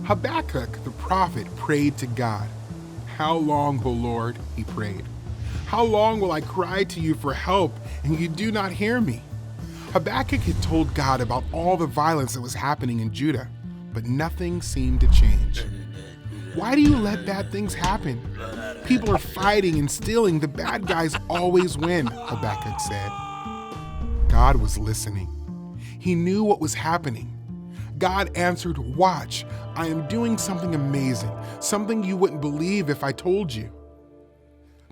Habakkuk the prophet prayed to God. "How long, O Lord?" he prayed. "How long will I cry to you for help and you do not hear me?" Habakkuk had told God about all the violence that was happening in Judah, but nothing seemed to change. "Why do you let bad things happen? People are fighting and stealing. The bad guys always win," Habakkuk said. God was listening. He knew what was happening. God answered, "Watch, I am doing something amazing, something you wouldn't believe if I told you."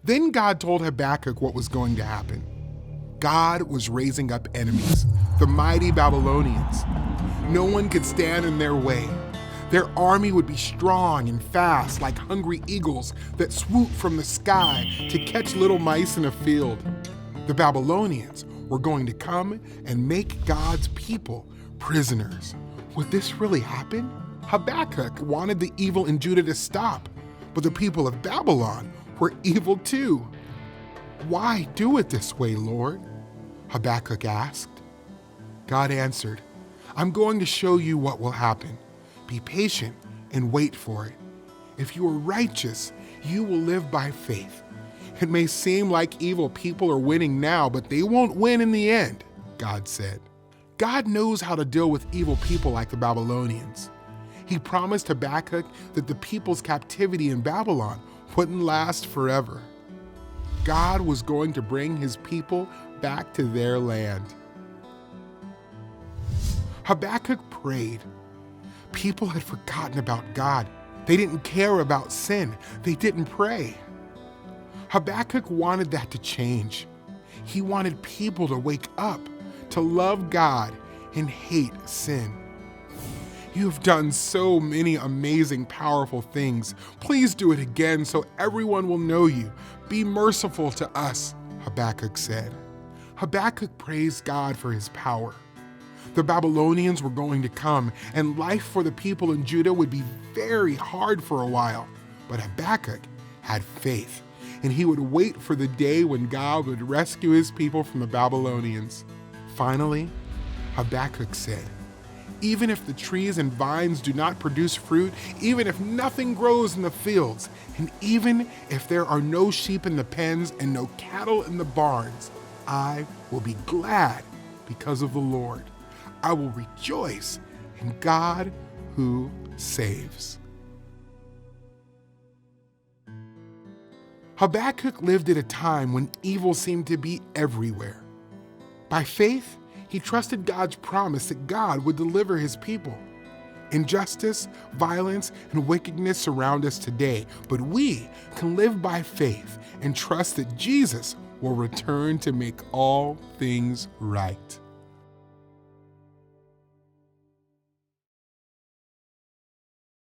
Then God told Habakkuk what was going to happen. God was raising up enemies, the mighty Babylonians. No one could stand in their way. Their army would be strong and fast, like hungry eagles that swoop from the sky to catch little mice in a field. The Babylonians were going to come and make God's people prisoners. Would this really happen? Habakkuk wanted the evil in Judah to stop, but the people of Babylon were evil too. "Why do it this way, Lord?" Habakkuk asked. God answered, "I'm going to show you what will happen. Be patient and wait for it. If you are righteous, you will live by faith. It may seem like evil people are winning now, but they won't win in the end," God said. God knows how to deal with evil people like the Babylonians. He promised Habakkuk that the people's captivity in Babylon wouldn't last forever. God was going to bring his people back to their land. Habakkuk prayed. People had forgotten about God. They didn't care about sin. They didn't pray. Habakkuk wanted that to change. He wanted people to wake up, to love God and hate sin. "You have done so many amazing, powerful things. Please do it again so everyone will know you. Be merciful to us," Habakkuk said. Habakkuk praised God for his power. The Babylonians were going to come, and life for the people in Judah would be very hard for a while. But Habakkuk had faith, and he would wait for the day when God would rescue his people from the Babylonians. Finally, Habakkuk said, "Even if the trees and vines do not produce fruit, even if nothing grows in the fields, and even if there are no sheep in the pens and no cattle in the barns, I will be glad because of the Lord. I will rejoice in God who saves." Habakkuk lived at a time when evil seemed to be everywhere. By faith, he trusted God's promise that God would deliver his people. Injustice, violence, and wickedness surround us today, but we can live by faith and trust that Jesus will return to make all things right.